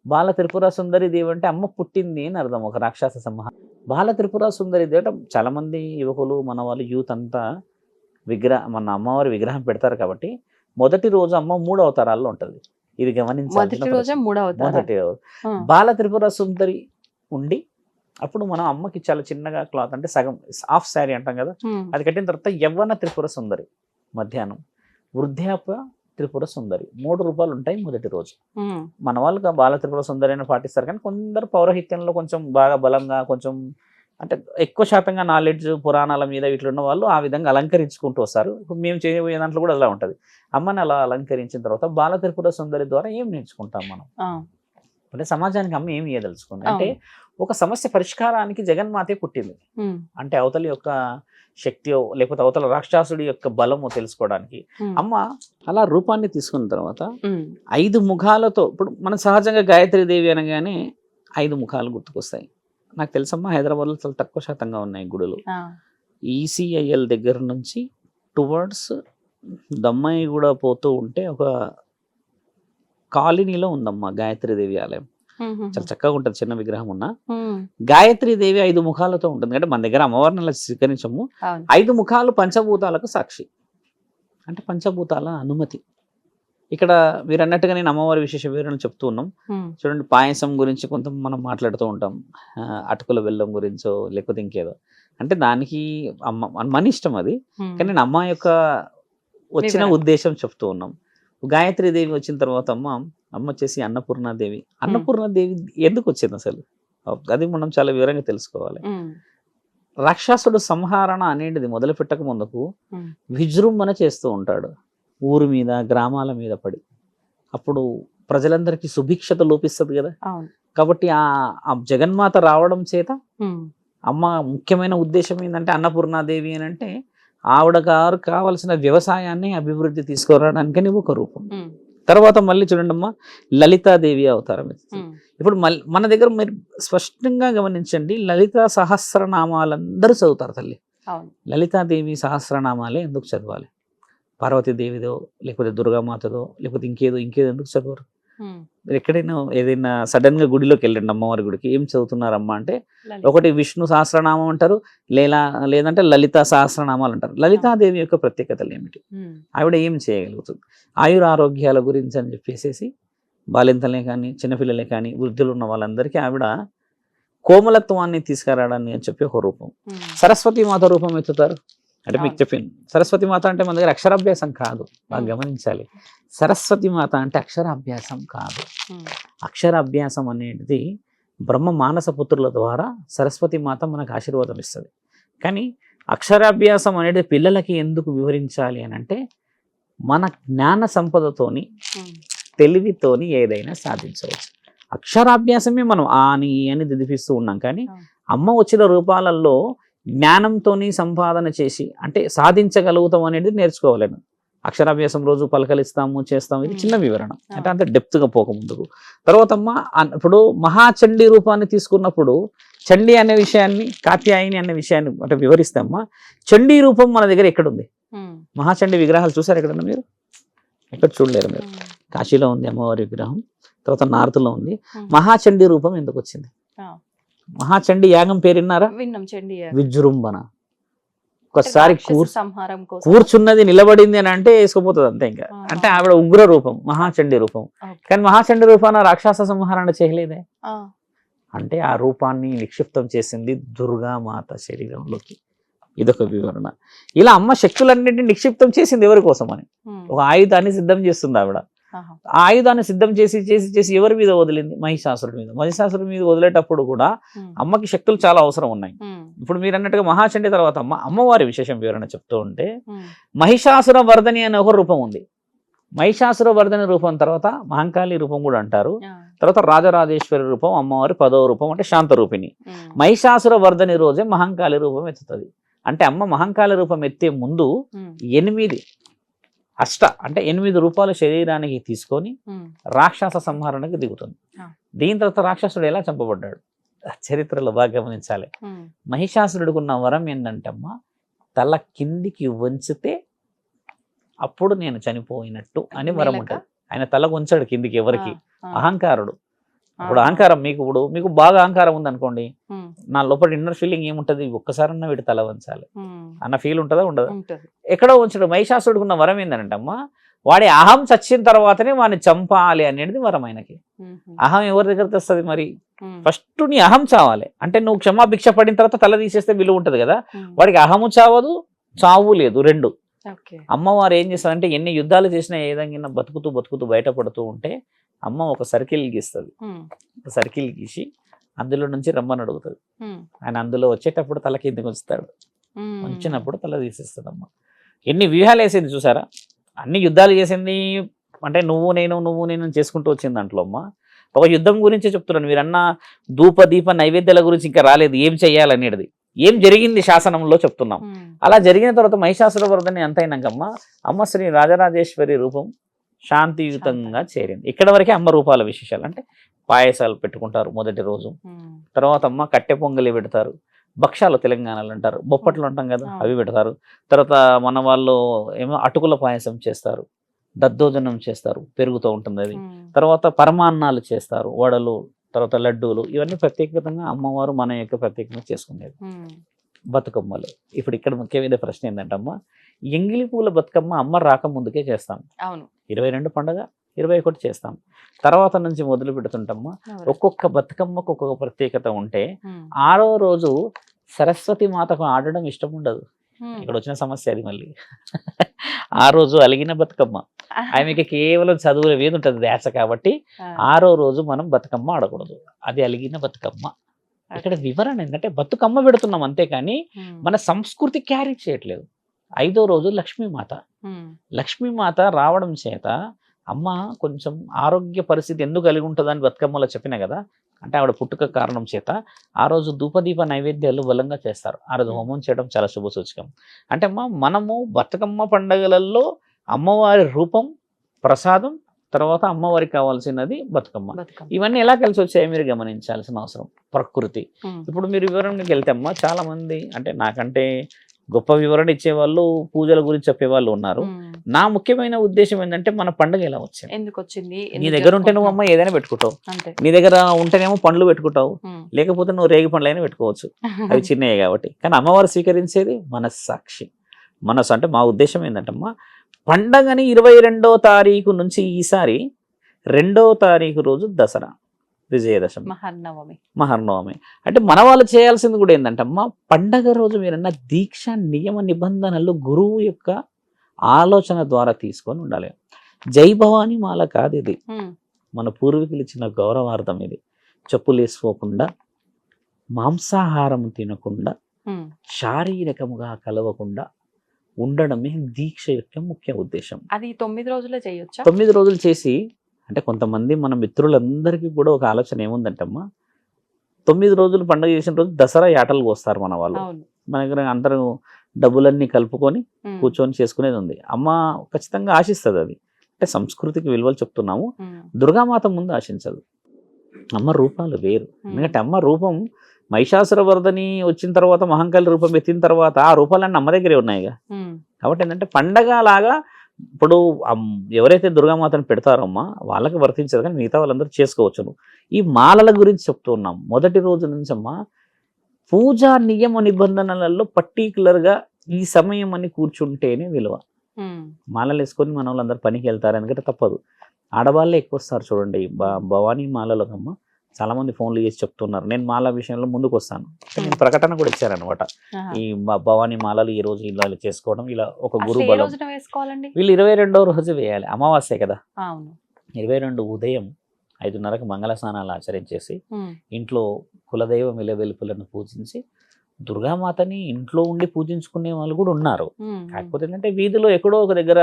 బాల త్రిపుర సుందరి దేవి అంటే అమ్మ పుట్టింది అని అర్థం, ఒక రాక్షస సంహారం. బాల త్రిపుర సుందరి దేవి అంటే చాలా మంది యువకులు మన వాళ్ళు యూత్ అంతా మన అమ్మవారి విగ్రహం పెడతారు కాబట్టి మొదటి రోజు అమ్మ 3 అవతారాల్లో ఉంటది. ఇది గమనించాలి. మొదటి బాల త్రిపుర సుందరి ఉండి అప్పుడు మనం అమ్మకి చాలా చిన్నగా క్లాత్ అంటే సగం హాఫ్ శారీ అంటాం కదా, అది కట్టిన తర్వాత యవ్వన త్రిపుర సుందరి మధ్యాహ్నం, వృద్ధాప్య త్రిపుర సుందరి 3 రూపాయలు ఉంటాయి మొదటి రోజు. మన వాళ్ళకి బాల త్రిపుర సుందరి అని పాటిస్తారు, కానీ కొందరు పౌరహిత్యంలో కొంచెం బాగా బలంగా కొంచెం అంటే ఎక్కువ శాతంగా నాలెడ్జ్ పురాణాల మీద ఇట్లున్న వాళ్ళు ఆ విధంగా అలంకరించుకుంటూ వస్తారు. ఇప్పుడు మేము చేయబోయే దాంట్లో కూడా అలా ఉంటుంది. అమ్మని అలా అలంకరించిన తర్వాత బాల త్రిపుర సుందరి ద్వారా ఏం నేర్చుకుంటాం మనం అంటే సమాజానికి అమ్మ ఏమి ఇవ్వదలుచుకుంది అంటే ఒక సమస్య పరిష్కారానికి జగన్మాతే పుట్టింది. ఉమ్, అంటే అవతలి యొక్క శక్తియో లేకపోతే అవతల రాక్షసుడి యొక్క బలమో తెలుసుకోవడానికి. ఉమ్, అమ్మ అలా రూపాన్ని తీసుకున్న తర్వాత ఉమ్, 5 ముఖాలతో, ఇప్పుడు మనం సహజంగా గాయత్రి దేవి అనగానే 5 ముఖాలు గుర్తుకొస్తాయి. నాకు తెలుసమ్మా, హైదరాబాద్లో చాలా తక్కువ శాతంగా ఉన్నాయి గుడులు. ఆ, ఈసీఐఎల్ దగ్గర నుంచి టువర్డ్స్ దమ్మాయి కూడా పోతూ ఉంటే ఒక కాలనీలో ఉందమ్మా గాయత్రి దేవి ఆలయం. ఉమ్, ఉమ్, చాలా చక్కగా ఉంటుంది, చిన్న విగ్రహం ఉన్న ఉమ్, గాయత్రి దేవి 5 ముఖాలతో ఉంటుంది. అంటే మన దగ్గర అమ్మవారిని అలా స్వీకరించము. అవును. 5 ముఖాలు పంచభూతాలకు సాక్షి, అంటే పంచభూతాల అనుమతి. ఇక్కడ మీరు అన్నట్టుగా నేను అమ్మవారి విశేష వివరణ చెప్తూ ఉన్నాం. ఉమ్, చూడండి, పాయసం గురించి కొంత మనం మాట్లాడుతూ ఉంటాం, అటుకుల బెల్లం గురించో లేకపోతే ఇంకేదో. అంటే దానికి మన ఇష్టం అది. ఉమ్, కానీ నేను అమ్మ యొక్క వచ్చిన వివరణ. ఉద్దేశం చెప్తూ ఉన్నాం. గాయత్రి దేవి వచ్చిన తర్వాత అమ్మ వచ్చేసి అన్నపూర్ణాదేవి. అన్నపూర్ణాదేవి ఎందుకు వచ్చింది అసలు, అది మనం చాలా వివరంగా తెలుసుకోవాలి. ఉమ్, రాక్షసుడు సంహరణ అనేది మొదలు పెట్టక ముందుకు ఉమ్, విజృంభణ చేస్తూ ఉంటాడు ఊరు మీద, గ్రామాల మీద పడి. అప్పుడు ప్రజలందరికీ సుభిక్షత లోపిస్తుంది కదా. అవును. కాబట్టి ఆ జగన్మాత రావడం చేత ఉమ్, అమ్మ ముఖ్యమైన ఉద్దేశం ఏంటంటే అన్నపూర్ణాదేవి అని అంటే ఆవిడ గారు కావలసిన వ్యవసాయాన్ని అభివృద్ధి తీసుకురావడానికని ఒక రూపం. ఉమ్, తర్వాత మళ్ళీ చూడండి అమ్మా, లలితాదేవి అవతారం ఎత్తుతుంది. ఉమ్, ఇప్పుడు మన దగ్గర మీరు స్పష్టంగా గమనించండి, లలితా సహస్రనామాలందరూ చదువుతారు తల్లి. అవును. లలితాదేవి సహస్రనామాలే ఎందుకు చదవాలి? పార్వతీదేవిదో లేకపోతే దుర్గామాతదో లేకపోతే ఇంకేదో ఎందుకు చదవరు? ఉమ్, మీరు ఎక్కడైనా ఏదైనా సడన్ గా గుడిలోకి వెళ్ళండి, అమ్మవారి గుడికి, ఏం చదువుతున్నారమ్మా అంటే లలిత. ఒకటి విష్ణు సహస్రనామం అంటారు, లేదంటే లలిత సహస్రనామాలు అంటారు. లలితాదేవి యొక్క ప్రత్యేకతలు ఏమిటి, ఉమ్, ఆవిడ ఏం చేయగలుగుతుంది, ఆయురారోగ్యాల గురించి అని చెప్పేసి బాలింతలే కానీ చిన్నపిల్లలే కానీ వృద్ధులు ఉన్న వాళ్ళందరికీ ఆవిడ కోమలత్వాన్ని తీసుకురావడాన్ని అని చెప్పి ఒక రూపం. ఉమ్, సరస్వతి మాత రూపం ఎత్తుతారు. అంటే మీకు అవును. చెప్పాను, సరస్వతి మాత అంటే మన దగ్గర అక్షరాభ్యాసం కాదు, బాగా గమనించాలి. సరస్వతి మాత అంటే అక్షరాభ్యాసం కాదు. ఉమ్, అక్షరాభ్యాసం అనేది బ్రహ్మ మానస పుత్రుల ద్వారా సరస్వతి మాత మనకు ఆశీర్వాదం ఇస్తుంది. కానీ అక్షరాభ్యాసం అనేది పిల్లలకి ఎందుకు వివరించాలి అని అంటే మన జ్ఞాన సంపదతోని ఉమ్, తెలివితోని ఏదైనా సాధించవచ్చు. అక్షరాభ్యాసమే మనం అని దిదిపిస్తూ ఉన్నాం. కానీ అమ్మ వచ్చిన రూపాలలో జ్ఞానంతోని సంపాదన చేసి అంటే సాధించగలుగుతాం అనేది నేర్చుకోవాలను. అక్షరాభ్యాసం రోజు పలకలిస్తాము, చేస్తాము, ఇది చిన్న వివరణ, అంటే అంత డెప్త్గా పోక ముందుకు. తర్వాత అమ్మ ఇప్పుడు మహాచండీ రూపాన్ని తీసుకున్నప్పుడు చండీ అనే విషయాన్ని, కాత్యాయని అనే విషయాన్ని అంటే వివరిస్తామా. చండీ రూపం మన దగ్గర ఎక్కడుంది? ఉమ్, మహాచండీ విగ్రహాలు చూసారు ఎక్కడన్నా మీరు? ఎక్కడ చూడలేరు మీరు. ఉమ్, కాశీలో ఉంది అమ్మవారి విగ్రహం, తర్వాత నార్త్లో ఉంది. ఉమ్. మహాచండీ రూపం ఎందుకు వచ్చింది? ఆ. మహాచండీ యాగం పేరున్నారా? విన్నాం. చండీ యాగం. విజృంభణ. ఒకసారి రాక్షస సంహారం కోసం. కూర్చున్నది నిలబడింది అని అంటే వేసుకుపోతుంది అంతే. ఇంకా ఆహా. అంటే ఆవిడ ఉగ్ర రూపం, మహాచండీ రూపం. ఓకే. కానీ మహాచండీ రూపాన రాక్షస సంహారణ చేయలేదే. ఆ, అంటే ఆ రూపాన్ని నిక్షిప్తం చేసింది దుర్గామాత శరీరంలోకి. ఇదొక వివరణ. ఇలా అమ్మ శక్తులన్నింటినీ నిక్షిప్తం చేసింది ఎవరి కోసం అని, ఉమ్, ఒక ఆయుధాన్ని సిద్ధం చేస్తుంది ఆవిడ. ఆహా. ఆ ఆయుధాన్ని సిద్ధం చేసి చేసి చేసి ఎవరి మీద వదిలింది? మహిషాసురుడి మీద. మహిషాసురుడి మీద వదిలేటప్పుడు కూడా ఉమ్, అమ్మకి శక్తులు చాలా అవసరం ఉన్నాయి. ఉమ్, ఇప్పుడు మీరు అన్నట్టుగా మహాచండీ తర్వాత అమ్మవారి విశేషం వివరణ చెప్తూ ఉంటే ఉమ్, మహిషాసుర వర్ధని అనే ఒక రూపం ఉంది. మహిషాసుర వర్ధని రూపం తర్వాత మహంకాళి రూపం కూడా అంటారు. ఆ, తర్వాత రాజరాజేశ్వరి రూపం, అమ్మవారి 10వ రూపం అంటే శాంత రూపిణి. ఉమ్, మహిషాసుర వర్ధని రోజే మహంకాళి రూపం ఎత్తుతుంది. అంటే అమ్మ మహంకాళి రూపం ఎత్తే ముందు ఉమ్, 8 రూపాయల శరీరానికి తీసుకొని ఉమ్, రాక్షస సంహరణకి దిగుతుంది. ఆ. దీని తర్వాత రాక్షసుడు ఎలా చంపబడ్డాడు చరిత్రలో బాగా గమనించాలి. ఉమ్, మహిషాసురుడికి ఉన్న వరం ఏంటంటే అమ్మ, తల కిందికి వంచితే అప్పుడు నేను చనిపోయినట్టు అని వరం మేలక? ఉంటుంది. ఆయన తల వంచాడు కిందికి ఎవరికి? ఆ, అహంకారుడు. ఆ, ఇప్పుడు అహంకారం మీకు బాగా అహంకారం ఉంది అనుకోండి, ఉమ్, నా లోపల ఇన్నర్ ఫీలింగ్ ఏముంటుంది? ఒక్కసారన్నా వీటి తల వంచాలి ఉమ్, అన్న ఫీల్ ఉంటుందా ఉండదా? ఉంటది. ఎక్కడో ఉంచడు. మహిషాసురుడికి ఉన్న వరం ఏంటంటే అమ్మ, వాడి అహం చచ్చిన తర్వాతనే వాడిని చంపాలి అనేది వరం ఆయనకి. ఉమ్, అహం ఎవరి దగ్గర తెస్తుంది మరి? ఉమ్, ఫస్ట్ నీ అహం చావాలి. అంటే నువ్వు క్షమాభిక్ష పడిన తర్వాత తల తీసేస్తే విలువ ఉంటుంది కదా. ఉమ్, వాడికి అహము చావదు, చావు లేదు, రెండు. ఓకే. అమ్మవారు ఏం చేస్తారంటే ఎన్ని యుద్ధాలు చేసినా ఏ విధంగా బతుకుతూ బయటపడుతూ ఉంటే అమ్మ ఒక సర్కిల్ గీస్తుంది. ఉమ్, ఒక సర్కిల్ గీసి అందులో నుంచి రమ్మని అడుగుతుంది. ఉమ్, ఆయన అందులో వచ్చేటప్పుడు తల కిందకి ఉంచుతాడు, ఉమ్, ఉంచినప్పుడు తల తీసేస్తుంది అమ్మ. ఎన్ని వ్యూహాలు వేసింది చూసారా? అన్ని యుద్ధాలు చేసింది. అంటే నువ్వు నేను చేసుకుంటూ వచ్చింది దాంట్లో అమ్మ. ఒక యుద్ధం గురించే చెప్తున్నాను. మీరన్న ధూప దీప నైవేద్యాల గురించి ఇంకా రాలేదు, ఏం చెయ్యాలనేది ఏం జరిగింది శాసనంలో చెప్తున్నాం. అలా జరిగిన తర్వాత మహిషాసుర వరదని అంతైనాకమ్మ అమ్మ శ్రీ రాజరాజేశ్వరి రూపం శాంతియుతంగా చేరింది. ఇక్కడ వరకే అమ్మ రూపాల విశేషాలు. అంటే పాయసాలు పెట్టుకుంటారు మొదటి రోజు, తర్వాత అమ్మ కట్టె పొంగలి పెడతారు, భక్షాలు తెలంగాణలో అంటారు, బొప్పట్లు అంటాం కదా అవి పెడతారు. తర్వాత మన వాళ్ళు ఏమో అటుకుల పాయసం చేస్తారు, దద్దోజనం చేస్తారు, పెరుగుతూ ఉంటుంది అది. తర్వాత పరమాన్నాలు చేస్తారు, వడలు, తర్వాత లడ్డూలు, ఇవన్నీ ప్రత్యేకంగా అమ్మవారు మన యొక్క ప్రత్యేకంగా చేసుకునేది. బతుకమ్మలు ఇప్పుడు ఇక్కడ ముఖ్యమైన ప్రశ్న ఏంటంటే అమ్మ ఎంగిలి పూల బతుకమ్మ అమ్మ రాక ముందుకే చేస్తాం. 22 పండుగ 21 చేస్తాం. తర్వాత నుంచి మొదలు పెడుతుంటమ్మా. ఒక్కొక్క బతుకమ్మకు ఒక్కొక్క ప్రత్యేకత ఉంటే 6వ రోజు సరస్వతి మాతకు ఆడడం ఇష్టం ఉండదు. ఇక్కడ వచ్చిన సమస్య అది. మళ్ళీ ఆ రోజు అలిగిన బతుకమ్మ, ఆమెకి కేవలం చదువుల మీద ఉంటుంది ధ్యాస. కాబట్టి 6వ రోజు మనం బతుకమ్మ ఆడకూడదు, అది అలిగిన బతుకమ్మ. ఇక్కడ వివరణ ఏంటంటే బతుకమ్మ పెడుతున్నాం అంతేకాని మన సంస్కృతి క్యారీ చేయట్లేదు. 5వ రోజు లక్ష్మీమాత. లక్ష్మీమాత రావడం చేత అమ్మ కొంచెం ఆరోగ్య పరిస్థితి ఎందుకు కలిగి ఉంటుందని బతుకమ్మలో చెప్పిన కదా. అంటే ఆవిడ పుట్టుక కారణం చేత ఆ రోజు ధూపదీప నైవేద్యాలు బలంగా చేస్తారు. ఆ రోజు హోమం చేయడం చాలా శుభ సూచకం. అంటే అమ్మ మనము బతుకమ్మ పండుగలలో అమ్మవారి రూపం, ప్రసాదం, తర్వాత అమ్మవారికి కావాల్సినది బతుకమ్మ. ఇవన్నీ ఎలా కలిసి వచ్చాయో మీరు గమనించాల్సిన అవసరం. ప్రకృతి. ఇప్పుడు మీరు వివరణకి వెళ్తే అమ్మ చాలా మంది అంటే నాకంటే గొప్ప వివరణ ఇచ్చేవాళ్ళు, పూజల గురించి చెప్పేవాళ్ళు ఉన్నారు. నా ముఖ్యమైన ఉద్దేశం ఏంటంటే మన పండుగ ఎలా వచ్చింది, ఎందుకు వచ్చింది. నీ దగ్గర ఉంటే నువ్వు అమ్మ ఏదైనా పెట్టుకుంటావు, నీ దగ్గర ఉంటేనేమో పండ్లు పెట్టుకుంటావు, లేకపోతే నువ్వు రేగి పండ్లు అయినా పెట్టుకోవచ్చు, అవి చిన్నవి కాబట్టి. కానీ అమ్మవారు స్వీకరించేది మనస్సాక్షి. మనసు అంటే మా ఉద్దేశం ఏంటంటమ్మా, పండగని 22వ తారీఖు నుంచి ఈసారి 2వ తారీఖు రోజు దసరా, విజయదశమి, మహర్నవమి. అంటే మన వాళ్ళు చేయాల్సింది కూడా ఏంటంటమ్మా, పండగ రోజు మీరన్న దీక్ష నియమ నిబంధనలు గురువు యొక్క ఆలోచన ద్వారా తీసుకొని ఉండాలి. జై భవానీ మాల కాదు ఇది, మన పూర్వీకులు ఇచ్చిన గౌరవార్థం ఇది. చెప్పులు వేసుకోకుండా, మాంసాహారం తినకుండా, శారీరకముగా కలవకుండా ఉండడమే దీక్ష యొక్క ముఖ్య ఉద్దేశం. అది 9 రోజులే చేయొచ్చా? 9 రోజులు చేసి, అంటే కొంతమంది మన మిత్రులందరికీ కూడా ఒక ఆలోచన ఏముందంటమ్మా, 9 రోజులు పండుగ చేసిన రోజు దసరా యాటలు కోస్తారు మన వాళ్ళు. మన దగ్గర అందరూ డబ్బులన్నీ కలుపుకొని కూర్చొని చేసుకునేది ఉంది. అమ్మ ఖచ్చితంగా ఆశిస్తుంది అది. అంటే సంస్కృతికి విలువలు చెప్తున్నాము. దుర్గామాత ముందు ఆశించదు. అమ్మ రూపాలు వేరు. ఎందుకంటే అమ్మ రూపం మహిషాసుర వరదని వచ్చిన తర్వాత, మహంకాళి రూపం ఎత్తిన తర్వాత ఆ రూపాలన్నీ అమ్మ దగ్గరే ఉన్నాయిగా. కాబట్టి ఏంటంటే పండగ లాగా ఇప్పుడు ఎవరైతే దుర్గామాతను పెడతారో అమ్మ వాళ్ళకి వర్తించదు, కానీ మిగతా వాళ్ళందరూ చేసుకోవచ్చును. ఈ మాలల గురించి చెప్తూ ఉన్నాం. మొదటి రోజు నుంచి అమ్మ పూజా నియమ నిబంధనలలో పర్టికులర్గా ఈ సమయం అని కూర్చుంటేనే విలువ. మాలలు వేసుకొని మన వాళ్ళందరూ పనికి వెళ్తారు, ఎందుకంటే తప్పదు. ఆడవాళ్ళే ఎక్కువ వస్తారు చూడండి భవానీ మాలలకు అమ్మ. చాలా మంది ఫోన్లు చేసి చెప్తున్నారు. నేను మాల విషయంలో ముందుకు వస్తాను. నేను ప్రకటన కూడా ఇచ్చారనమాట. ఈ భవానీ మాలలు ఈ రోజు ఇలా చేసుకోవడం, ఇలా ఒక గురు బలం. వీళ్ళు 22వ రోజు వేయాలి, అమావాస్య కదా. 22 ఉదయం 5:30కి మంగళ స్నానాలు ఆచరించేసి ఇంట్లో కులదైవం వెలుపులను పూజించి, దుర్గామాతని ఇంట్లో ఉండి పూజించుకునే వాళ్ళు కూడా ఉన్నారు. కాకపోతే ఏంటంటే వీధిలో ఎక్కడో ఒక దగ్గర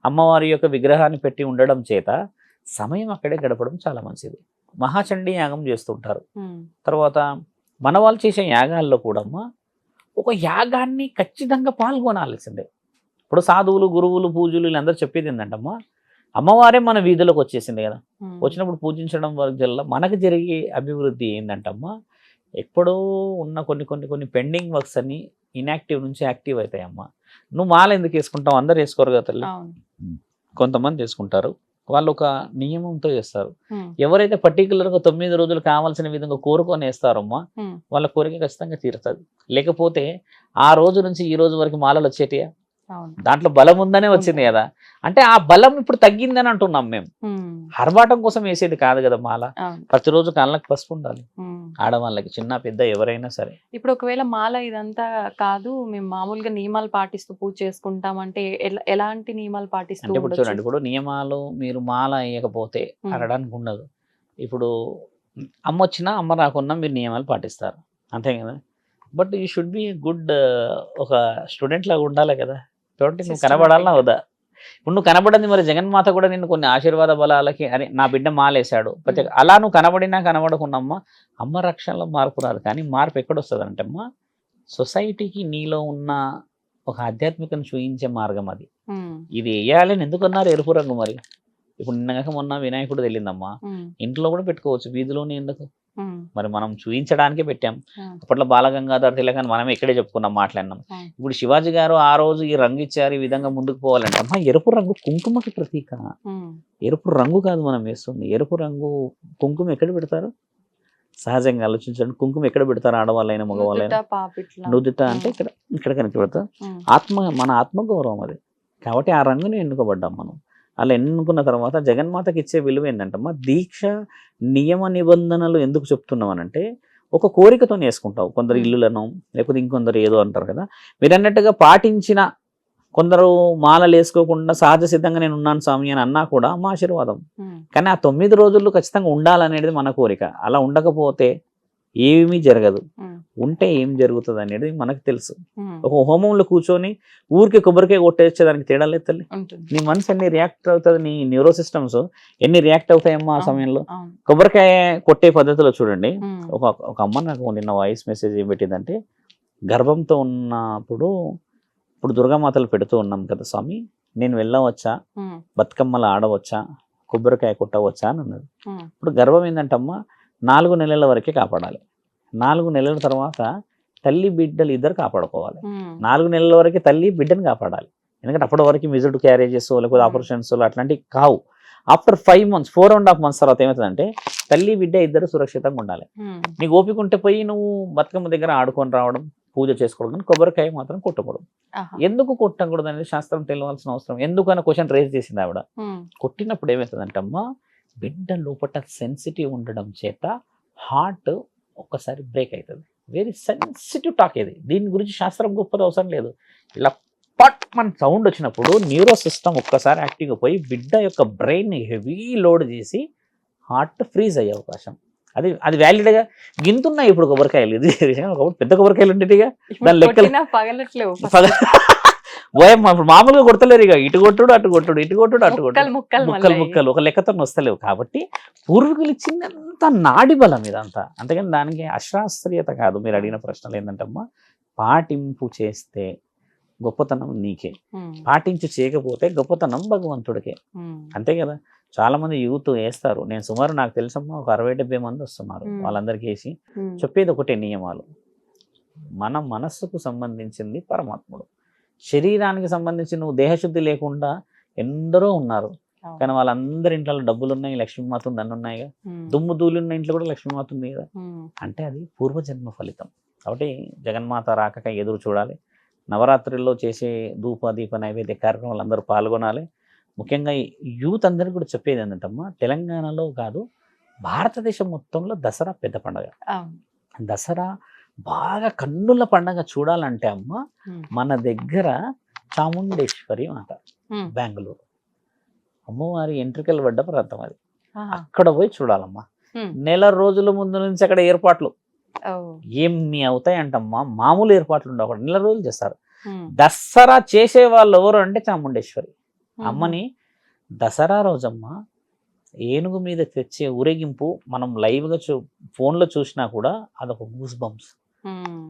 అమ్మవారి యొక్క విగ్రహాన్ని పెట్టి ఉండడం చేత సమయం అక్కడే గడపడం చాలా మంచిది. మహాచండీ యాగం చేస్తుంటారు. తర్వాత మన వాళ్ళు చేసే యాగాల్లో కూడా ఒక యాగాన్ని ఖచ్చితంగా పాల్గొనాల్సిందే. ఇప్పుడు సాధువులు, గురువులు, పూజలు వీళ్ళందరూ చెప్పేది ఏంటంటమ్మా, అమ్మవారే మన వీధిలోకి వచ్చేసింది కదా. వచ్చినప్పుడు పూజించడం వల్ల మనకు జరిగే అభివృద్ధి ఏంటంటమ్మా, ఎప్పుడో ఉన్న కొన్ని పెండింగ్ వర్క్స్ అన్ని ఇన్యాక్టివ్ నుంచి యాక్టివ్ అవుతాయి. అమ్మ నువ్వు మాల ఎందుకు వేసుకుంటావు, అందరు వేసుకోరు కదా తల్లి. కొంతమంది వేసుకుంటారు, వాళ్ళు ఒక నియమంతో చేస్తారు. ఎవరైతే పర్టికులర్గా 9 రోజులు కావాల్సిన విధంగా కోరుకొని వేస్తారమ్మా, వాళ్ళ కోరిక ఖచ్చితంగా తీరుతుంది. లేకపోతే ఆ రోజు నుంచి ఈ రోజు వరకు మాలలు వచ్చేటియా? దాంట్లో బలం ఉందనే వచ్చింది కదా. అంటే ఆ బలం ఇప్పుడు తగ్గిందని అంటున్నాం మేము. హర్బాటం కోసం వేసేది కాదు కదా మాల. ప్రతిరోజు కాళ్ళకి పసుపు ఉండాలి ఆడవాళ్ళకి, చిన్న పెద్ద ఎవరైనా సరే. ఇప్పుడు ఒకవేళ మాల ఇదంతా కాదు, మేము మామూలుగా నియమాలు పాటిస్తూ పూజ చేసుకుంటాం అంటే ఎలాంటి నియమాలు పాటిస్తూ? అంటే ఇప్పుడు చూడండి, ఇప్పుడు నియమాలు మీరు మాల వేయకపోతే అనడానికి ఉండదు. ఇప్పుడు అమ్మ వచ్చినా అమ్మ రాకున్నా మీరు నియమాలు పాటిస్తారు, అంతే కదా. But you should be good ఒక స్టూడెంట్ లాగా ఉండాలి కదా. కాబట్టి నువ్వు కనబడాలన్నా వద్దా, ఇప్పుడు నువ్వు కనబడింది మరి జగన్మాత కూడా నిన్ను కొన్ని ఆశీర్వాద బలాలకి అరే నా బిడ్డ మాలేశాడు ప్రతి అలా నువ్వు కనబడినా కనబడకున్నమ్మా అమ్మ రక్షణలో మార్పు రాదు. కానీ మార్పు ఎక్కడొస్తుంది అంటే అమ్మా సొసైటీకి నీలో ఉన్న ఒక ఆధ్యాత్మికను చూయించే మార్గం అది. ఇది వేయాలని ఎందుకన్నారు ఎరుపు రంగు? మరి ఇప్పుడు నిన్నగాక మొన్న వినాయకుడు వెళ్ళిందమ్మా, ఇంట్లో కూడా పెట్టుకోవచ్చు, వీధిలోనే ఎందుకు? మరి మనం చూయించడానికే పెట్టాం. అప్పట్లో బాలగంగాధర్ తిలక్ అని మనం ఇక్కడే చెప్పుకున్నాం, మాట్లాడినాం. ఇప్పుడు శివాజీ గారు ఆ రోజు ఈ రంగు ఇచ్చారు, ఈ విధంగా ముందుకు పోవాలంటే అమ్మా ఎరుపు రంగు కుంకుమకి ప్రతీక. ఎరుపు రంగు కాదు మనం వేస్తుంది, ఎరుపు రంగు కుంకుమ ఎక్కడ పెడతారు? సహజంగా ఆలోచించండి, కుంకుమ ఎక్కడ పెడతారు? ఆడవాళ్ళైనా మగవాళ్ళైనా నుదుట అంటే ఇక్కడ ఇక్కడ కనుక పెడతారు. మన ఆత్మగౌరవం అది. కాబట్టి ఆ రంగుని ఎన్నుకోబడ్డాం మనం. అలా ఎన్నుకున్న తర్వాత జగన్మాతకి ఇచ్చే విలువ ఏంటంటమ్మా దీక్ష నియమ నిబంధనలు ఎందుకు చెప్తున్నామనంటే ఒక కోరికతో వేసుకుంటావు. కొందరు ఇల్లులను లేకపోతే ఇంకొందరు ఏదో అంటారు కదా, మీరు అన్నట్టుగా పాటించిన కొందరు మాలలు వేసుకోకుండా సహజ సిద్ధంగా నేను ఉన్నాను స్వామి అని అన్నా కూడా మా ఆశీర్వాదం. కానీ ఆ 9 రోజులు ఖచ్చితంగా ఉండాలనేది మన కోరిక. అలా ఉండకపోతే ఏమీ జరగదు, ఉంటే ఏం జరుగుతుంది అనేది మనకు తెలుసు. ఒక హోమంలో కూర్చొని ఊరికి కొబ్బరికాయ కొట్టేసేదానికి తేడా లేదు తల్లి. నీ మనసు ఎన్ని రియాక్ట్ అవుతుంది, నీ న్యూరో సిస్టమ్స్ ఎన్ని రియాక్ట్ అవుతాయమ్మా ఆ సమయంలో. కొబ్బరికాయ కొట్టే పద్ధతిలో చూడండి, ఒక అమ్మ నాకు నిన్న వాయిస్ మెసేజ్ ఏం పెట్టిందంటే, గర్భంతో ఉన్నప్పుడు ఇప్పుడు దుర్గామాతలు పెడుతూ ఉన్నాం కదా స్వామి, నేను వెళ్ళవచ్చా, బతుకమ్మలు ఆడవచ్చా, కొబ్బరికాయ కొట్టవచ్చా అని అన్నది. ఇప్పుడు గర్భం ఏంటంటమ్మా 4 నెలల వరకే కాపాడాలి. 4 నెలల తర్వాత తల్లి బిడ్డలు ఇద్దరు కాపాడుకోవాలి. 4 నెలల వరకే తల్లి బిడ్డను కాపాడాలి. ఎందుకంటే అప్పటి వరకు మిజుడ్ క్యారేజెస్ లేకపోతే ఆపరేషన్స్ అట్లాంటివి కావు. ఆఫ్టర్ 5 months 4.5 months తర్వాత ఏమవుతుందంటే తల్లి బిడ్డ ఇద్దరు సురక్షితంగా ఉండాలి. నీకు ఓపిక ఉంటే పోయి నువ్వు బతుకమ్మ దగ్గర ఆడుకొని రావడం, పూజ చేసుకోవడం, కానీ కొబ్బరికాయ మాత్రం కొట్టకూడదు. ఎందుకు కొట్టకూడదు అనేది శాస్త్రం తెలియాల్సిన అవసరం. ఎందుకని క్వశ్చన్ రేజ్ చేసింది ఆవిడ. కొట్టినప్పుడు ఏమవుతుందంటే అమ్మా బిడ్డ లోపల సెన్సిటివ్ ఉండడం చేత హార్ట్ ఒక్కసారి బ్రేక్ అవుతుంది. వెరీ సెన్సిటివ్ టాక్ ఇది. దీని గురించి శాస్త్రం గొప్పది అవసరం లేదు. ఇలా పట్ మన సౌండ్ వచ్చినప్పుడు న్యూరో సిస్టమ్ ఒక్కసారి యాక్టివ్గా పోయి బిడ్డ యొక్క బ్రెయిన్ హెవీ లోడ్ చేసి హార్ట్ ఫ్రీజ్ అయ్యే అవకాశం. అది వ్యాలిడ్గా గింతున్నాయి ఇప్పుడు కొబ్బరికాయలు. ఇది ఒకప్పుడు పెద్ద కొబ్బరికాయలు ఉండేటిగా దాని లెక్కలు ఇప్పుడు మామూలుగా కొడతలేరు. ఇక ఇటు కొట్టుడు అటు కొట్టుడు, ఇటు కొట్టుడు అటు కొట్టుడు, ముక్కలు ఒక లెక్కతో వస్తలేవు. కాబట్టి పూర్వీకులు ఇచ్చినంత నాడి బలం ఇదంతా. అంతేగాని దానికి అశాస్త్రీయత కాదు. మీరు అడిగిన ప్రశ్నలు ఏంటంటమ్మా, పాటింపు చేస్తే గొప్పతనం నీకే, పాటించి చేయకపోతే గొప్పతనం భగవంతుడికే. అంతే కదా. చాలా మంది యూత్ వేస్తారు. నేను సుమారు నాకు తెలుసమ్మా ఒక 60-70 మంది వస్తున్నారు. వాళ్ళందరికీ వేసి చెప్పేది ఒకటే నియమాలు. మన మనస్సుకు సంబంధించింది పరమాత్ముడు, శరీరానికి సంబంధించి నువ్వు దేహశుద్ధి లేకుండా ఎందరో ఉన్నారు. కానీ వాళ్ళందరి ఇంట్లో డబ్బులు ఉన్నాయి, లక్ష్మీమాత ఉంది అన్నీ ఉన్నాయిగా. దుమ్ము ధూళి ఉన్న ఇంట్లో కూడా లక్ష్మీమాత ఉంది కదా. అంటే అది పూర్వజన్మ ఫలితం. కాబట్టి జగన్మాత రాకక ఎదురు చూడాలి. నవరాత్రుల్లో చేసే ధూప దీప నైవేద్య కార్యక్రమాలు అందరూ పాల్గొనాలి. ముఖ్యంగా యూత్ అందరికీ కూడా చెప్పేది ఏంటంటమ్మా, తెలంగాణలో కాదు భారతదేశం మొత్తంలో దసరా పెద్ద పండుగ. దసరా బాగా కన్నుల పండగ చూడాలంటే అమ్మ మన దగ్గర చాముండేశ్వరి మాత బెంగళూరు అమ్మవారి ఎంట్రికలు పడ్డ ప్రాంతం అది. అక్కడ పోయి చూడాలమ్మా. నెల రోజుల ముందు నుంచి అక్కడ ఏర్పాట్లు ఏమి అవుతాయంటమ్మా, మామూలు ఏర్పాట్లు ఉండవు. అక్కడ నెల రోజులు చేస్తారు. దసరా చేసే వాళ్ళు ఎవరు అంటే చాముండేశ్వరి అమ్మని. దసరా రోజమ్మా ఏనుగు మీద తెచ్చే ఊరేగింపు మనం లైవ్గా ఫోన్లో చూసినా కూడా అదొక గూస్ బంప్స్.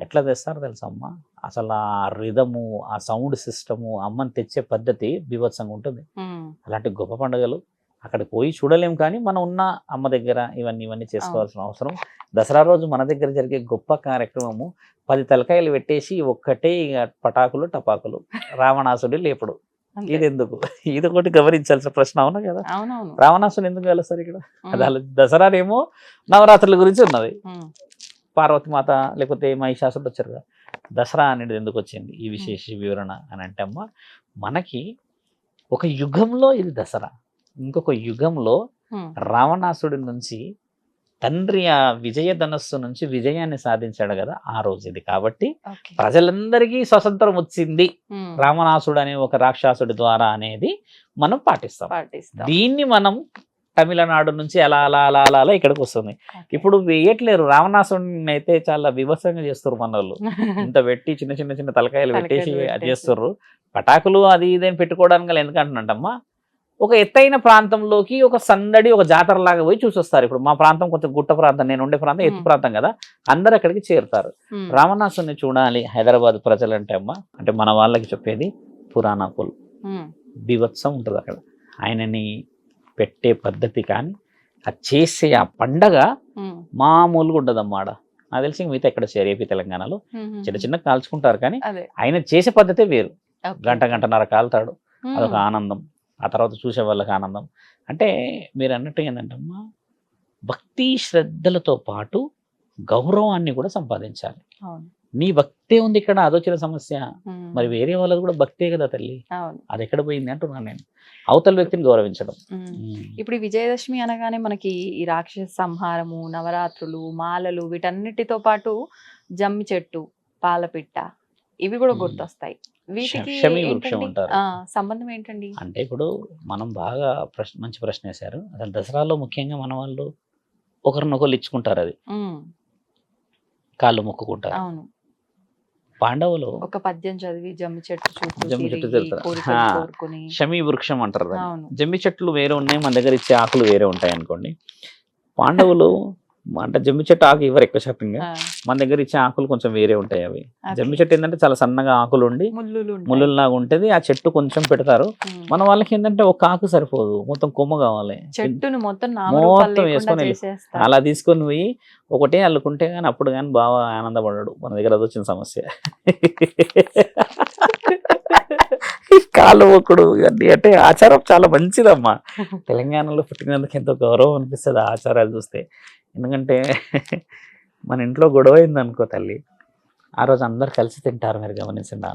ఎట్లా తెస్తారు తెలుసా అమ్మ, అసలు ఆ రిధము, ఆ సౌండ్ సిస్టము, అమ్మని తెచ్చే పద్ధతి బీభత్సంగా ఉంటుంది. అలాంటి గొప్ప పండుగలు అక్కడికి పోయి చూడలేం. కానీ మనం ఉన్న అమ్మ దగ్గర ఇవన్నీ చేసుకోవాల్సిన అవసరం. దసరా రోజు మన దగ్గర జరిగే గొప్ప కార్యక్రమము 10 తలకాయలు పెట్టేసి ఒక్కటే పటాకులు టపాకులు, రావణాసుడి లేపుడు. ఇది ఎందుకు? ఇది ఒకటి గమనించాల్సిన ప్రశ్న. అవునా కదా. రావణాసుని ఎందుకు కలుస్తారు ఇక్కడ? అది దసరానేమో నవరాత్రుల గురించి ఉన్నది. పార్వతీమాత లేకపోతే మహిషాసుడు వచ్చారు కదా. దసరా అనేది ఎందుకు వచ్చింది ఈ విశేష వివరణ అని అంటే అమ్మ, మనకి ఒక యుగంలో ఇది దసరా, ఇంకొక యుగంలో రావణాసుడి నుంచి తండ్రి ఆ విజయధనస్సు నుంచి విజయాన్ని సాధించాడు కదా, ఆ రోజు ఇది. కాబట్టి ప్రజలందరికీ స్వతంత్రం వచ్చింది రావణాసుడు అనే ఒక రాక్షసుడి ద్వారా అనేది మనం పాటిస్తాం. దీన్ని మనం తమిళనాడు నుంచి అలా అలా అలా అలా అలా ఇక్కడికి వస్తుంది. ఇప్పుడు వేయట్లేరు, రావణాసుని అయితే చాలా విభత్సంగా చేస్తారు మన వాళ్ళు. ఇంత పెట్టి చిన్న చిన్న చిన్న తలకాయలు పెట్టేసి అది చేస్తారు. పటాకులు అది ఇదేం పెట్టుకోవడానికి గల ఎందుకంటున్నట్టమ్మా, ఒక ఎత్తైన ప్రాంతంలోకి ఒక సందడి ఒక జాతర లాగా పోయి చూసొస్తారు. ఇప్పుడు మా ప్రాంతం కొంచెం గుట్ట ప్రాంతం, నేను ఉండే ప్రాంతం ఎత్తు ప్రాంతం కదా, అందరు అక్కడికి చేరుతారు. రావణాసుని చూడాలి హైదరాబాద్ ప్రజలు అంటే అమ్మా, అంటే మన వాళ్ళకి చెప్పేది పురాణాకులు బీభత్సం ఉంటుంది అక్కడ. ఆయనని పెట్టే పద్ధతి కానీ అది చేసే ఆ పండగ మామూలుగా ఉండదమ్మా. ఆడ నాకు తెలిసి మిగతా ఎక్కడ ఏపీ తెలంగాణలో చిన్న చిన్న కాల్చుకుంటారు, కానీ ఆయన చేసే పద్ధతే వేరు. గంటన్నర కాలుతాడు, అదొక ఆనందం. ఆ తర్వాత చూసే వాళ్ళకి ఆనందం. అంటే మీరు అన్నట్టు ఏంటంటమ్మా, భక్తి శ్రద్ధలతో పాటు గౌరవాన్ని కూడా సంపాదించాలి. నీ భక్తే ఉంది ఇక్కడ, అదొచ్చిన సమస్య. మరి వేరే వాళ్ళది కూడా భక్తే కదా తల్లి, అది ఎక్కడ పోయింది అంటున్నాను నేను. అవతల వ్యక్తిని గౌరవించడం. ఇప్పుడు విజయదశమి అనగానే మనకి ఈ రాక్షస సంహారము, నవరాత్రులు, మాలలు, వీటన్నిటితో పాటు జమ్మి చెట్టు, పాలపిట్ట, ఇవి కూడా గుర్తొస్తాయి. వీటికి సంబంధం ఏంటండి? అంటే ఇప్పుడు మనం బాగా మంచి ప్రశ్న వేశారు. అసలు దసరాలో ముఖ్యంగా మన వాళ్ళు ఒకరినొకరు ఇచ్చుకుంటారు, అది కాళ్ళు మొక్కుకుంటారు. అవును, పాండవులు ఒక పద్యం చదివి జమ్మి చెట్టు తిరుగుతారు. శమీ వృక్షం అంటారు. జమ్మి చెట్లు వేరే ఉన్నాయి, మన దగ్గర ఇచ్చే ఆకులు వేరే ఉంటాయి అనుకోండి. పాండవులు అంటే జమ్మి చెట్టు ఆకు ఇవ్వరు ఎక్కువ శాతంగా, మన దగ్గర ఇచ్చే ఆకులు కొంచెం వేరే ఉంటాయి. అవి జమ్మి చెట్టు ఏంటంటే చాలా సన్నగా ఆకులు ఉండి ముళ్ళులాగా ఉంటది, ఆ చెట్టు కొంచెం పెడతారు. మన వాళ్ళకి ఏంటంటే ఒక ఆకు సరిపోదు, మొత్తం కొమ్మ కావాలి, చెట్టును మొత్తం వేసుకొని అలా తీసుకొని పోయి ఒకటే అల్లుకుంటే కానీ అప్పుడు కానీ బాగా ఆనందపడ్డాడు. మన దగ్గర అది వచ్చిన సమస్య. కాళ్ళు మొక్కుడు అంటే ఆచారం చాలా మంచిదమ్మా. తెలంగాణలో పుట్టినందుకు ఎంతో గౌరవం అనిపిస్తుంది ఆ ఆచారాలు చూస్తే. ఎందుకంటే మన ఇంట్లో గొడవ అయింది అనుకో తల్లి, ఆ రోజు అందరు కలిసి తింటారు. మీరు గమనించండి,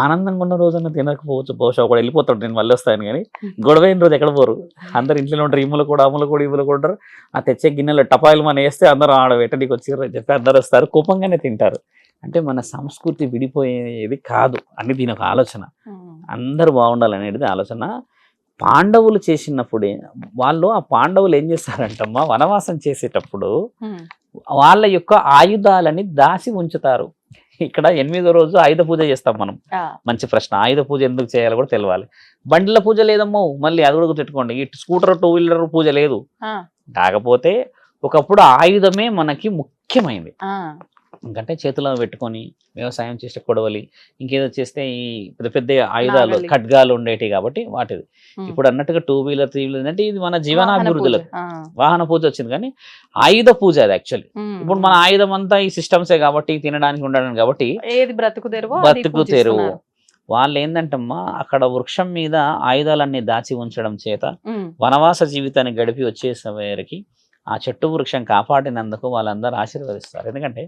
ఆనందంగా ఉన్న రోజున తినకపోవచ్చు, బహుశా ఒకటి వెళ్ళిపోతాడు, నేను మళ్ళీ వస్తాను. కానీ గొడవ అయిన రోజు ఎక్కడ పోరు, అందరు ఇంట్లో ఉంటారు. ఇమ్మలు కూడా ఇమ్మలు కూడా ఆ తెచ్చే గిన్నెలో టపాయిలు మనం వేస్తే అందరూ ఆడ వెట్టడికి వచ్చి చెప్పి అందరు వస్తారు, కోపంగానే తింటారు. అంటే మన సంస్కృతి విడిపోయేది కాదు అని దీని ఒక ఆలోచన. అందరూ బాగుండాలనేది ఆలోచన. పాండవులు చేసినప్పుడే వాళ్ళు, ఆ పాండవులు ఏం చేస్తారంటమ్మా, వనవాసం చేసేటప్పుడు వాళ్ళ యొక్క ఆయుధాలని దాచి ఉంచుతారు. ఇక్కడ 8వ రోజు ఆయుధ పూజ చేస్తాం మనం. మంచి ప్రశ్న. ఆయుధ పూజ ఎందుకు చేయాలో కూడా తెలియాలి. బండిల పూజ లేదమ్మో, మళ్ళీ అది కూడా గుర్తుపెట్టుకోండి. ఈ స్కూటర్ 2 వీలర్ పూజ లేదు. కాకపోతే ఒకప్పుడు ఆయుధమే మనకి ముఖ్యమైనది. ఎందుకంటే చేతిలో పెట్టుకొని వ్యవసాయం చేసే కొడవలి, ఇంకేదో చేస్తే ఈ పెద్ద పెద్ద ఆయుధాలు ఖడ్గాలు ఉండేవి కాబట్టి వాటిది. ఇప్పుడు అన్నట్టుగా 2 వీలర్ 3 వీలర్ అంటే ఇది మన జీవనాభివృద్ధులకు వాహన పూజ వచ్చింది. కానీ ఆయుధ పూజ అది యాక్చువల్లీ. ఇప్పుడు మన ఆయుధం అంతా ఈ సిస్టమ్సే కాబట్టి, తినడానికి ఉండడానికి కాబట్టి బ్రతుకు తెరువు. వాళ్ళు ఏంటంటమ్మా, అక్కడ వృక్షం మీద ఆయుధాలన్నీ దాచి ఉంచడం చేత వనవాస జీవితాన్ని గడిపి వచ్చేసరికి ఆ చెట్టు వృక్షం కాపాడినందుకు వాళ్ళందరూ ఆశీర్వదిస్తారు. ఎందుకంటే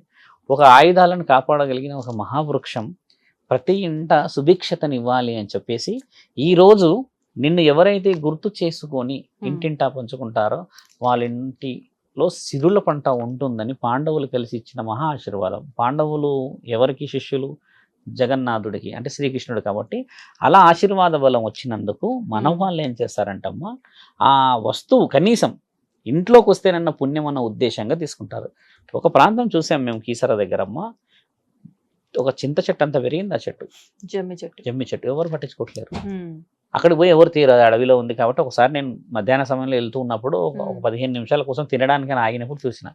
ఒక ఆయుధాలను కాపాడగలిగిన ఒక మహావృక్షం ప్రతి ఇంట సుభిక్షతనివ్వాలి అని చెప్పేసి ఈరోజు నిన్ను ఎవరైతే గుర్తు చేసుకొని ఇంటింటా పంచుకుంటారో వాళ్ళ ఇంటిలో సిరుల పంట ఉంటుందని పాండవులు కలిసి ఇచ్చిన మహా ఆశీర్వాదం. పాండవులు ఎవరికి శిష్యులు? జగన్నాథుడికి, అంటే శ్రీకృష్ణుడు. కాబట్టి అలా ఆశీర్వాద బలం వచ్చినందుకు మన వాళ్ళు ఏం చేస్తారంటమ్మా, ఆ వస్తువు కనీసం ఇంట్లోకి వస్తేనన్న పుణ్యం అన్న ఉద్దేశంగా తీసుకుంటారు. ఒక ప్రాంతం చూసాం మేము కీసర దగ్గరమ్మ, ఒక చింత చెట్టు అంతా పెరిగింది. ఆ చెట్టు జమ్మి చెట్టు ఎవరు పట్టించుకోవట్లేరు. అక్కడికి పోయి ఎవరు తీరదు, అడవిలో ఉంది కాబట్టి. ఒకసారి నేను మధ్యాహ్న సమయంలో వెళ్తూ ఉన్నప్పుడు ఒక 15 నిమిషాల కోసం తినడానికి ఆగినప్పుడు చూసిన.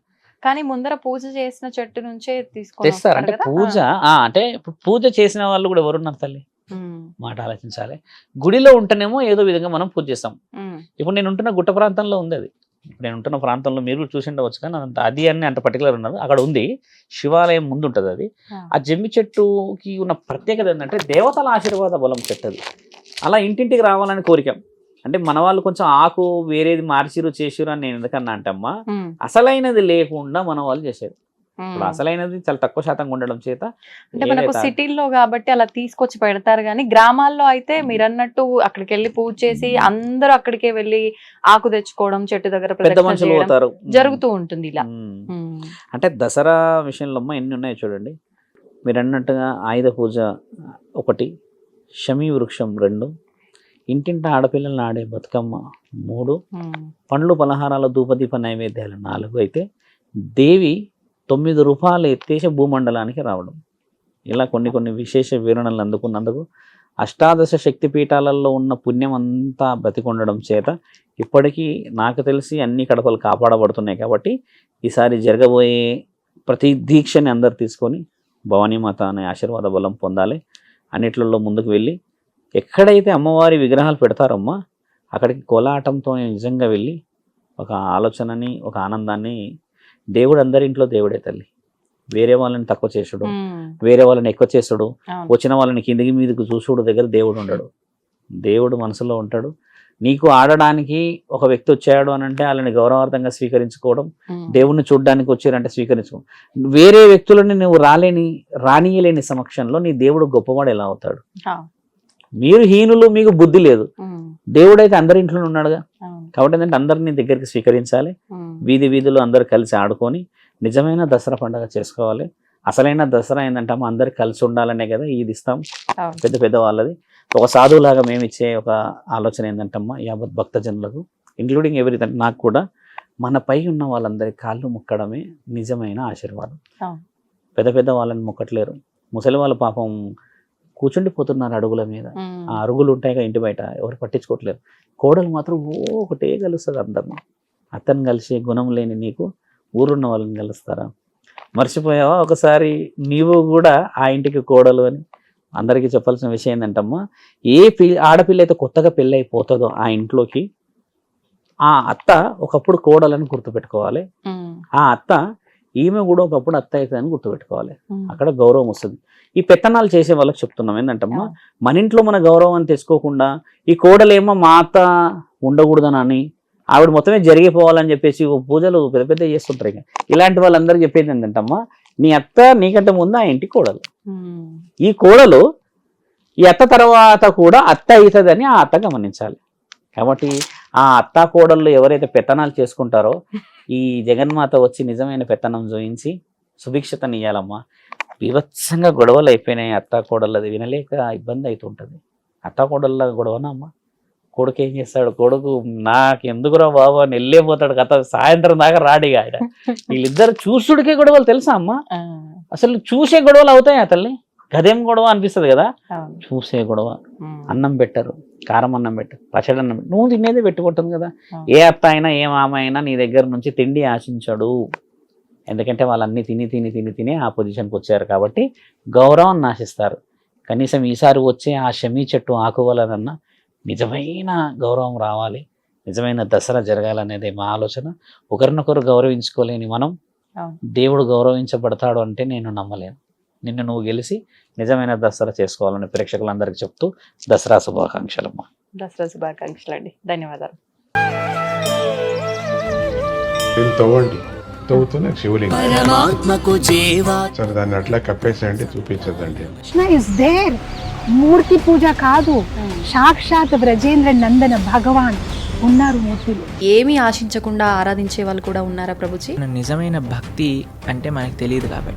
కానీ ముందర పూజ చేసిన చెట్టు నుంచే తెస్తారు. అంటే పూజ అంటే పూజ చేసిన వాళ్ళు కూడా ఎవరున్నారు తల్లి? మాట ఆలోచించాలి. గుడిలో ఉంటేనేమో ఏదో విధంగా మనం పూజ చేస్తాం. ఇప్పుడు నేను ఉంటున్న గుట్ట ప్రాంతంలో ఉంది అది. నేను ఉంటున్న ప్రాంతంలో మీరు చూసి ఉండవచ్చు, కానీ అది అని అంత పర్టికులర్ ఉన్నది. అక్కడ ఉంది, శివాలయం ముందు ఉంటుంది అది. ఆ జమ్మి చెట్టుకి ఉన్న ప్రత్యేకత ఏంటంటే దేవతల ఆశీర్వాద బలం చెట్టు అది. అలా ఇంటింటికి రావాలని కోరిక. అంటే మన వాళ్ళు కొంచెం ఆకు వేరేది మార్చిరు చేసిరు అని నేను ఎందుకన్నా అంటే అమ్మా, అసలైనది లేకుండా మన వాళ్ళు చేశారు. ఇప్పుడు అసలైనది చాలా తక్కువ శాతంగా ఉండడం చేత, అంటే మనకు సిటీల్లో కాబట్టి అలా తీసుకొచ్చి పెడతారు. కానీ గ్రామాల్లో అయితే మీరు అన్నట్టు అక్కడికి వెళ్ళి పూజ చేసి అందరూ అక్కడికే వెళ్ళి ఆకు తెచ్చుకోవడం, చెట్టు దగ్గర పెద్ద మనుషులు పోతారు, జరుగుతూ ఉంటుంది ఇలా. అంటే దసరా విషయంలో అమ్మ ఎన్ని ఉన్నాయో చూడండి. మీరు అన్నట్టుగా ఆయుధ పూజ 1, శమీ వృక్షం 2, ఇంటింట ఆడపిల్లలను ఆడే బతుకమ్మ 3, పండ్లు పలహారాల ధూపదీప నైవేద్యాలు 4 అయితే దేవి 9 రూపాయలు ఎత్తేసి భూమండలానికి రావడం. ఇలా కొన్ని విశేష వివరణలు అందుకున్నందుకు అష్టాదశ శక్తి పీఠాలలో ఉన్న పుణ్యం అంతా బతికొండడం చేత ఇప్పటికీ నాకు తెలిసి అన్ని కడపలు కాపాడబడుతున్నాయి. కాబట్టి ఈసారి జరగబోయే ప్రతి దీక్షని అందరు తీసుకొని భవానీమాత అనే ఆశీర్వాద బలం పొందాలి. అన్నిట్లలో ముందుకు వెళ్ళి ఎక్కడైతే అమ్మవారి విగ్రహాలు పెడతారమ్మా అక్కడికి కోలాటంతో నిజంగా వెళ్ళి ఒక ఆలోచనని, ఒక ఆనందాన్ని, దేవుడు అందరింట్లో దేవుడే తల్లి. వేరే వాళ్ళని తక్కువ చేసుడు, వేరే వాళ్ళని ఎక్కువ చేసుడు, వచ్చిన వాళ్ళని కిందికి మీదకి చూసుడు దగ్గర దేవుడు ఉండడు. దేవుడు మనసులో ఉంటాడు. నీకు ఆడడానికి ఒక వ్యక్తి వచ్చాడు అని అంటే వాళ్ళని గౌరవార్థంగా స్వీకరించుకోవడం, దేవుణ్ణి చూడడానికి వచ్చారంటే స్వీకరించుకోవడం. వేరే వ్యక్తులని నువ్వు రానియలేని సమక్షంలో నీ దేవుడు గొప్పవాడు ఎలా అవుతాడు? మీరు హీనులు, మీకు బుద్ధి లేదు. దేవుడైతే అందరి ఇంట్లో ఉన్నాడుగా. కాబట్టి ఏంటంటే అందరినీ దగ్గరికి స్వీకరించాలి. వీధిలో అందరు కలిసి ఆడుకొని నిజమైన దసరా పండుగ చేసుకోవాలి. అసలైన దసరా ఏంటంటే అందరు కలిసి ఉండాలనే కదా ఇది ఇస్తాం పెద్ద వాళ్ళది. ఒక సాధువులాగా మేము ఇచ్చే ఒక ఆలోచన ఏంటంటమ్మా యావత్ భక్తజనులకు ఇంక్లూడింగ్ ఎవరిథింగ్ నాకు కూడా మన పై ఉన్న వాళ్ళందరి కాళ్ళు మొక్కడమే నిజమైన ఆశీర్వాదం. పెద్ద వాళ్ళని మొక్కట్లేరు. ముసలి వాళ్ళ పాపం కూర్చుండిపోతున్నారు అడుగుల మీద. ఆ అరుగులు ఉంటాయిగా ఇంటి బయట, ఎవరు పట్టించుకోవట్లేరు. కోడలు మాత్రం ఒకటే కలుస్తుంది అందరిని. అతను కలిసి గుణం లేని నీకు ఊరున్న వాళ్ళని కలుస్తారా? మర్చిపోయావా? ఒకసారి నీవు కూడా ఆ ఇంటికి కోడలు అని అందరికీ చెప్పాల్సిన విషయం ఏంటంటమ్మా, ఏ ఆడపిల్ల అయితే కొత్తగా పెళ్ళి అయిపోతుందో ఆ ఇంట్లోకి ఆ అత్త ఒకప్పుడు కోడలని గుర్తుపెట్టుకోవాలి. ఆ అత్త ఈమె కూడా ఒకప్పుడు అత్త అవుతుందని గుర్తుపెట్టుకోవాలి. అక్కడ గౌరవం వస్తుంది. ఈ పెత్తనాలు చేసే వాళ్ళకి చెప్తున్నాం ఏంటంటమ్మా, మన ఇంట్లో మన గౌరవం తెచ్చుకోకుండా ఈ కోడలేమో మా అత్త ఉండకూడదని ఆవిడ మొత్తమే జరిగిపోవాలని చెప్పేసి పూజలు పెద్ద చేస్తుంటారు. ఇలాంటి వాళ్ళందరికీ చెప్పేది ఏంటంటమ్మా, నీ అత్త నీకంటే ముందు ఆ ఇంటి కోడలు. ఈ కోడలు ఈ అత్త తర్వాత కూడా అత్త అవుతుందని ఆ అత్త గమనించాలి. కాబట్టి ఆ అత్త కోడళ్ళు ఎవరైతే పెత్తనాలు చేసుకుంటారో ఈ జగన్మాత వచ్చి నిజమైన పెత్తనం చూయించి సుభిక్షతనియ్యాలమ్మా. వివత్సంగా గొడవలు అయిపోయినాయి అత్త కోడళ్ళు, అది వినలేక ఇబ్బంది అవుతుంటుంది. అత్త కోడళ్ళ గొడవనా అమ్మ? కొడుకు ఏం చేస్తాడు? కొడుకు నాకు ఎందుకురా బాబు అని వెళ్ళిపోతాడు. కథ సాయంత్రం దాకా రాడిగా ఆయన. వీళ్ళిద్దరు చూసుడికే గొడవలు తెలుసా అమ్మ? అసలు చూసే గొడవలు అవుతాయి తల్లి. గదేం గొడవ అనిపిస్తుంది కదా, చూసే గొడవ. అన్నం పెట్టరు, కారం అన్నం పెట్టరు, పచ్చడి అన్నం పెట్టరు, నువ్వు తినేదే పెట్టుకుంటుంది కదా. ఏ అత్త అయినా ఏ మామ అయినా నీ దగ్గర నుంచి తిండి ఆశించడు. ఎందుకంటే వాళ్ళన్నీ తిని ఆ పొజిషన్కి వచ్చారు కాబట్టి గౌరవాన్ని ఆశిస్తారు. కనీసం ఈసారి వచ్చే ఆ షమీ చెట్టు ఆకువలనన్నా నిజమైన గౌరవం రావాలి, నిజమైన దసరా జరగాలనేది మా ఆలోచన. ఒకరినొకరు గౌరవించుకోలేని మనం దేవుడు గౌరవించబడతాడు అంటే నేను నమ్మలేను. నిన్ను నువ్వు గెలిచి నిజమైన దసరా చేసుకోవాలని ప్రేక్షకులందరికీ చెప్తూ దసరా శుభాకాంక్షలమ్మా. దసరా శుభాకాంక్షలు అండి. ధన్యవాదాలు. తవ్వుతూనే శివలింగం సరే దాన్ని అట్లా కప్పేసేయండి, చూపించదండి. Krishna is there. మూర్తి పూజ కాదు, సాక్షాత్ బ్రజేంద్ర నందన భగవాన్ ఉన్నారు మూర్తిలో. ఏమీ ఆశించకుండా ఆరాధించే వాళ్ళు కూడా ఉన్నారా ప్రభుజీ? నిజమైన భక్తి అంటే మనకు తెలియదు కాబట్టి